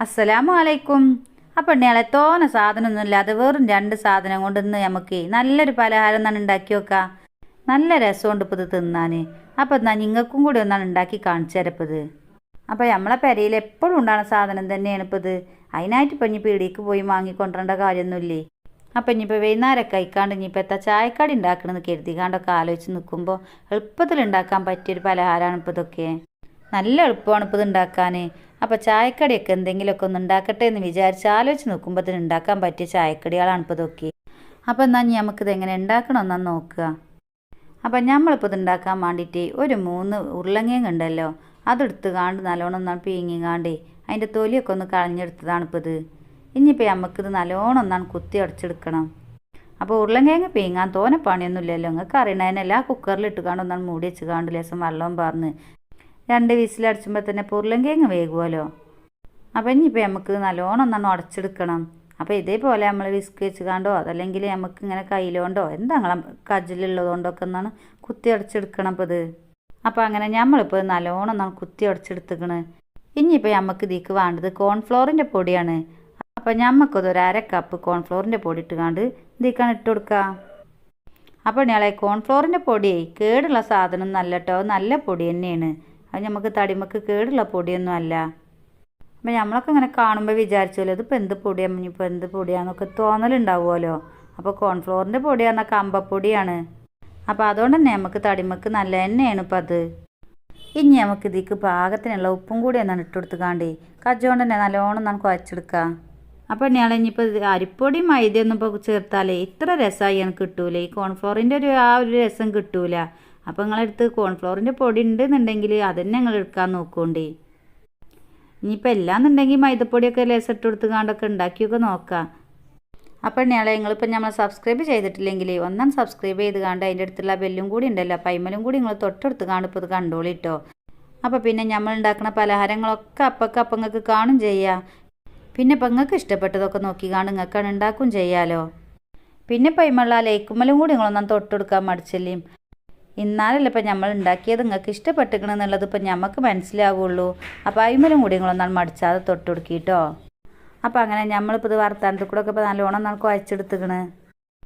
അസ്സലാമു അലൈക്കും. അപ്പം ഇയാളെ തോന സാധനമൊന്നും ഇല്ലാതെ വെറും 2 സാധനം കൊണ്ട് ഇന്ന് നമുക്ക് നല്ലൊരു പലഹാരം എന്നാണ് ഉണ്ടാക്കി വെക്കാം. നല്ല രസമുണ്ട് ഇപ്പോൾ ഇത് തിന്നാൻ. അപ്പം എന്നാൽ നിങ്ങൾക്കും കൂടി ഒന്നാണ് ഉണ്ടാക്കി കാണിച്ചു തരപ്പത്. അപ്പോൾ നമ്മളെ പെരയിൽ എപ്പോഴും ഉണ്ടാകുന്ന സാധനം തന്നെയാണ് ഇപ്പോൾ ഇത്. അതിനായിട്ട് ഇപ്പം ഇനി പീടിക്ക് പോയി വാങ്ങിക്കൊണ്ടിരേണ്ട കാര്യമൊന്നുമില്ലേ. അപ്പം ഇനിയിപ്പോൾ വൈകുന്നേരം കഴിക്കാണ്ട് ഇനിയിപ്പോൾ എത്ര ചായക്കടി ഉണ്ടാക്കണമെന്ന് കരുതിക്കാണ്ടൊക്കെ ആലോചിച്ച് നിൽക്കുമ്പോൾ എളുപ്പത്തിൽ ഉണ്ടാക്കാൻ പറ്റിയൊരു പലഹാരമാണ് ഇപ്പോൾ ഇതൊക്കെ. നല്ല എളുപ്പമാണ് ഇപ്പോൾ ഇത് ഉണ്ടാക്കാൻ. അപ്പോൾ ചായക്കടിയൊക്കെ എന്തെങ്കിലുമൊക്കെ ഒന്ന് ഉണ്ടാക്കട്ടെ എന്ന് വിചാരിച്ച് ആലോചിച്ച് നോക്കുമ്പോൾ ഇതിന് ഉണ്ടാക്കാൻ പറ്റിയ ചായക്കടികളാണ് ഇപ്പോൾ ഇതൊക്കെ. അപ്പോൾ എന്നാൽ നമുക്കിത് എങ്ങനെ ഉണ്ടാക്കണമെന്നാണ് നോക്കുക. അപ്പം നമ്മളിപ്പോൾ ഇത് ഉണ്ടാക്കാൻ വേണ്ടിയിട്ട് ഒരു 3 ഉരുളങ്കിഴങ്ങ് ഉണ്ടല്ലോ, അതെടുത്ത് കാണ്ട് നല്ലോണം ഒന്നാണ് പീങ്ങിക്കാണ്ട് അതിൻ്റെ തൊലിയൊക്കെ ഒന്ന് കളഞ്ഞെടുത്തതാണ് ഇപ്പോൾ ഇത്. ഇനിയിപ്പോൾ നമുക്കിത് നല്ലോണം ഒന്നാണ് കുത്തി അടച്ചെടുക്കണം. അപ്പോൾ ഉരുളങ്കിഴങ്ങ് പീങ്ങാൻ തോനെ പണിയൊന്നും ഇല്ലല്ലോ, നിങ്ങൾക്ക് അറിയണതിനല്ല. കുക്കറിൽ ഇട്ട് കാണ്ട് ഒന്നാണ് മൂടി വെച്ച് കാണ്ട് ലേശം വെള്ളവും പറഞ്ഞ് 2 വിസിലടിച്ചുമ്പോൾ തന്നെ ഉരുളങ്കിഴങ്ങ് വേകുമല്ലോ. അപ്പോൾ ഇനിയിപ്പോൾ നമുക്ക് നല്ലോണം ഒന്നാണ് ഉടച്ചെടുക്കണം. അപ്പോൾ ഇതേപോലെ നമ്മൾ വിസ്ക് വെച്ച് കാണ്ടോ അതല്ലെങ്കിൽ നമുക്ക് ഇങ്ങനെ കയ്യിലോണ്ടോ എന്താ നിങ്ങളെ കജ്ജിലുള്ളതുകൊണ്ടൊക്കെ ഒന്നാണ് കുത്തി അടച്ചെടുക്കണം ഇപ്പോൾ ഇത്. അപ്പോൾ അങ്ങനെ നമ്മളിപ്പോൾ നല്ലോണം ഒന്നാണ് കുത്തി അടച്ചെടുത്തിക്കണ്. ഇനിയിപ്പോൾ നമുക്ക് ഇതിക്ക് വേണ്ടത് കോൺഫ്ലോറിൻ്റെ പൊടിയാണ്. അപ്പോൾ നമുക്കതൊരു 1/2 കപ്പ് കോൺഫ്ലോറിൻ്റെ പൊടി ഇട്ടുകാണ്ട് ഇതിക്കാണ് ഇട്ട് കൊടുക്കുക. അപ്പോൾ ഞങ്ങളെ കോൺഫ്ലോറിൻ്റെ പൊടി കേടുള്ള സാധനം നല്ല കേട്ടോ, നല്ല പൊടി തന്നെയാണ്. അത് നമുക്ക് തടിമക്ക് കേടുള്ള പൊടിയൊന്നും അല്ല. അപ്പം നമ്മളൊക്കെ ഇങ്ങനെ കാണുമ്പോൾ വിചാരിച്ചല്ലോ ഇതിപ്പോൾ എന്ത് പൊടിയാണ്, ഇപ്പോൾ എന്ത് പൊടിയാണെന്നൊക്കെ തോന്നലുണ്ടാവുമല്ലോ. അപ്പോൾ കോൺഫ്ലോറിൻ്റെ പൊടി പറഞ്ഞാൽ കമ്പപ്പൊടിയാണ്. അപ്പോൾ അതുകൊണ്ട് തന്നെ നമുക്ക് തടിമക്ക് നല്ല എണ്ണയാണ് ഇപ്പം അത്. ഇനി നമുക്ക് ഇതിക്ക് പാകത്തിനുള്ള ഉപ്പും കൂടി ഒന്നാണ് ഇട്ട് കൊടുത്തുകാണ്ടേ കജ്ജോണ്ട് തന്നെ നല്ലോണം നമുക്ക് കുഴച്ചെടുക്കുക. അപ്പോൾ ഞാൻ ഇനിയിപ്പോൾ അരിപ്പൊടി മൈദയൊന്നും ഇപ്പോൾ ചേർത്താലേ ഇത്ര രസമായി എനിക്ക് കിട്ടൂല. ഈ കോൺഫ്ലോറിൻ്റെ ആ ഒരു രസം കിട്ടൂല. അപ്പോൾ നിങ്ങളടുത്ത് കോൺഫ്ലോറിൻ്റെ പൊടി ഉണ്ടെന്നുണ്ടെങ്കിൽ അതന്നെ നിങ്ങൾ എടുക്കാൻ നോക്കുകൊണ്ടേ. ഇനിയിപ്പോൾ എല്ലാന്നുണ്ടെങ്കിൽ മൈദപ്പൊടിയൊക്കെ ലേശം ഇട്ട് കൊടുത്തുകാണ്ടൊക്കെ ഉണ്ടാക്കിയൊക്കെ നോക്കാം. അപ്പോൾ നിങ്ങളിപ്പോൾ നമ്മൾ സബ്സ്ക്രൈബ് ചെയ്തിട്ടില്ലെങ്കിൽ ഒന്നാം സബ്സ്ക്രൈബ് ചെയ്ത് കാണ്ട് അതിൻ്റെ അടുത്തുള്ള ബെല്ലും കൂടി ഉണ്ടല്ലോ, അപ്പോൾ അതിമലും കൂടി നിങ്ങൾ തൊട്ടടുത്ത് കാണ്ട് ഇപ്പോൾ ഇത് കണ്ടോളിട്ടോ. അപ്പോൾ പിന്നെ നമ്മൾ ഉണ്ടാക്കുന്ന പലഹാരങ്ങളൊക്കെ അപ്പം നിങ്ങൾക്ക് കാണും ചെയ്യാം. പിന്നെ ഇപ്പം നിങ്ങൾക്ക് ഇഷ്ടപ്പെട്ടതൊക്കെ നോക്കി കാണ്ട് നിങ്ങൾക്കാണ് ഉണ്ടാക്കും ചെയ്യാമല്ലോ. പിന്നെ ഇപ്പം അതിമുള്ള ലൈക്കുമ്മലും കൂടി നിങ്ങളൊന്നാം തൊട്ടെടുക്കാൻ മടിച്ചല്ലേ. ഇന്നാലല്ലേ ഇപ്പം നമ്മൾ ഉണ്ടാക്കിയത് നിങ്ങൾക്ക് ഇഷ്ടപ്പെട്ടിക്കണമെന്നുള്ളത് ഇപ്പം നമുക്ക് മനസ്സിലാവുള്ളൂ. അപ്പോൾ അതിമലും കൂടി നിങ്ങളൊന്നാണ് മടിച്ചാതെ തൊട്ടുകൊടുക്കിട്ടോ. അപ്പോൾ അങ്ങനെ നമ്മളിപ്പോൾ ഇത് വർത്താനത്തിൽ കൂടെ ഒക്കെ ഇപ്പോൾ നല്ലോണം നമുക്ക് കുഴച്ചെടുത്തിക്കണ്.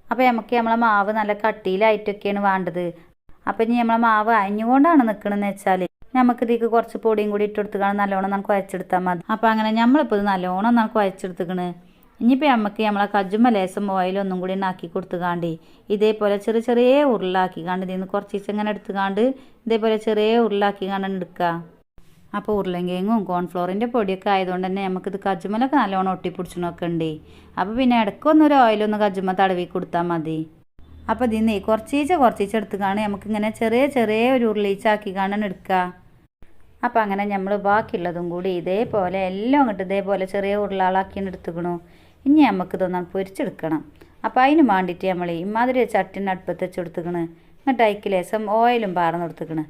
അപ്പോൾ നമുക്ക് നമ്മളെ മാവ് നല്ല കട്ടിയിലായിട്ടൊക്കെയാണ് വേണ്ടത്. അപ്പോൾ ഇനി നമ്മളെ മാവ് അയഞ്ഞുകൊണ്ടാണ് നിൽക്കണമെന്ന് വെച്ചാൽ നമുക്ക് ഇതിലേക്ക് കുറച്ച് പൊടിയും കൂടി ഇട്ട് കൊടുത്തുകൊണ്ട് നല്ലോണം നമുക്ക് കുഴച്ചെടുത്താൽ മതി. അപ്പോൾ അങ്ങനെ നമ്മളിപ്പോൾ ഇത് നല്ലോണം നമുക്ക് കുഴച്ചെടുത്തിക്കണ്. ഇനിയിപ്പോൾ നമുക്ക് നമ്മളെ കജ്ജുമ്മ ലേശം ഓയിലൊന്നും കൂടി ആക്കി കൊടുത്തുകാണ്ട് ഇതേപോലെ ചെറിയ ചെറിയ ഉരുളാക്കിക്കാണ്ട് ഇതിൽ നിന്ന് കുറച്ച് ഇങ്ങനെ എടുത്തുകാണ്ട് ഇതേപോലെ ചെറിയ ഉരുളാക്കിക്കാണ്ട് എടുക്കുക. അപ്പോൾ ഉരുളങ്കിഴങ്ങും കോൺഫ്ലോറിൻ്റെ പൊടിയൊക്കെ ആയതുകൊണ്ട് തന്നെ നമുക്കിത് കജ്ജുമ്മലൊക്കെ നല്ലോണം ഒട്ടിപ്പിടിച്ചണൊക്കെ ഉണ്ട്. അപ്പോൾ പിന്നെ ഇടയ്ക്കൊന്നൊരു ഓയിലൊന്ന് കജ്ജുമ്മ തടവി കൊടുത്താൽ മതി. അപ്പോൾ ഇതിൽ നിന്ന് കുറച്ചീച്ച എടുത്തുകാണ്ട് നമുക്കിങ്ങനെ ചെറിയ ചെറിയ ഒരു ഉരുളീച്ചാക്കിക്കാണ്ടാണ് എടുക്കുക. അപ്പോൾ അങ്ങനെ നമ്മൾ ബാക്കിയുള്ളതും കൂടി ഇതേപോലെ എല്ലാം അങ്ങോട്ട് ഇതേപോലെ ചെറിയ ഉരുളാളാക്കിയാണ് എടുത്തുക്കണു. ഇനി നമുക്കിതൊന്നാണ് പൊരിച്ചെടുക്കണം. അപ്പോൾ അതിന് വേണ്ടിയിട്ട് നമ്മൾ ഇമാതിരി ചട്ടിന് അടുപ്പത്ത് വെച്ചെടുത്തുക്കണ്. എന്നിട്ട് അതിക്ക് ലേശം ഓയിലും പാർന്ന് കൊടുത്തുക്കണ്.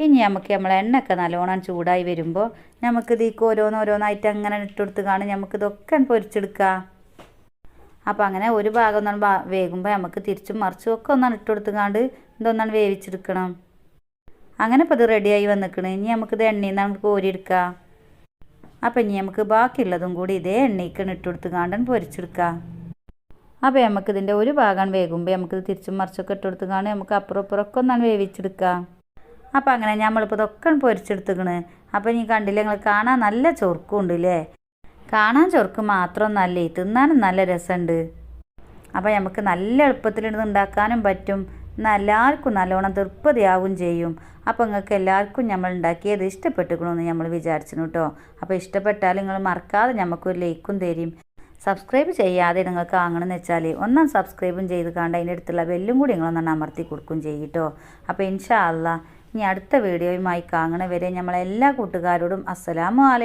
ഇനി നമുക്ക് നമ്മളെ എണ്ണയൊക്കെ നല്ലോണം ചൂടായി വരുമ്പോൾ നമുക്ക് ഇതിക്ക് ഓരോന്നായിട്ട് അങ്ങനെ ഇട്ടെടുത്തുകാണ് നമുക്കിതൊക്കെ പൊരിച്ചെടുക്കാം. അപ്പോൾ അങ്ങനെ ഒരു ഭാഗം ഒന്നാണ് വേകുമ്പോൾ നമുക്ക് തിരിച്ചും മറിച്ചും ഒക്കെ ഒന്നാണ് ഇട്ടെടുത്തുകാണ്ട് ഇതൊന്നാണ് വേവിച്ചെടുക്കണം. അങ്ങനെ ഇപ്പോൾ ഇത് റെഡിയായി വന്നിക്കണ്. ഇനി നമുക്കിത് എണ്ണയിൽ നിന്ന് നമുക്ക് കോരിയെടുക്കാം. അപ്പം ഇനി നമുക്ക് ബാക്കിയുള്ളതും കൂടി ഇതേ എണ്ണയ്ക്കാണ് ഇട്ടെടുത്തുകാണ്ട് പൊരിച്ചെടുക്കാം. അപ്പോൾ നമുക്കിതിൻ്റെ ഒരു ഭാഗം വേകുമ്പോൾ നമുക്കിത് തിരിച്ചും മറിച്ചൊക്കെ ഇട്ടെടുത്തുകാണ്ട് നമുക്ക് അപ്പുറം ഇപ്പുറമൊക്കെ ഒന്നാണ് വേവിച്ചെടുക്കാം. അപ്പോൾ അങ്ങനെ നമ്മളിപ്പോൾ ഇതൊക്കെ പൊരിച്ചെടുത്തുക്കണ്. അപ്പോൾ ഇനി കണ്ടില്ലേ, നിങ്ങൾ കാണാൻ നല്ല ചൊറുക്കും ഉണ്ട് അല്ലേ. കാണാൻ ചൊറുക്ക് മാത്രമൊന്നല്ലേ, തിന്നാനും നല്ല രസമുണ്ട്. അപ്പോൾ നമുക്ക് നല്ല എളുപ്പത്തിലിരുന്ന് ഉണ്ടാക്കാനും പറ്റും. എന്നാൽ എല്ലാവർക്കും നല്ലോണം തൃപ്തിയാവും ചെയ്യും. അപ്പോൾ നിങ്ങൾക്ക് എല്ലാവർക്കും നമ്മൾ ഉണ്ടാക്കിയത് ഇഷ്ടപ്പെട്ടിക്കണമെന്ന് നമ്മൾ വിചാരിച്ചിരുന്നു കേട്ടോ. അപ്പോൾ ഇഷ്ടപ്പെട്ടാൽ നിങ്ങൾ മറക്കാതെ നമുക്കൊരു ലൈക്കും തരും. സബ്സ്ക്രൈബ് ചെയ്യാതെ നിങ്ങൾക്ക് വാങ്ങണമെന്ന് വെച്ചാൽ ഒന്നാം സബ്സ്ക്രൈബും ചെയ്ത് കണ്ട് അതിൻ്റെ അടുത്തുള്ള ബെല്ലും കൂടി നിങ്ങളൊന്നാണ് അമർത്തി കൊടുക്കും ചെയ്യും കേട്ടോ. അപ്പോൾ ഇൻഷാ അല്ലാ ഇനി അടുത്ത വീഡിയോയുമായി കാണണ വരെ നമ്മളെല്ലാ കൂട്ടുകാരോടും അസ്സലാമു അലൈക്കും.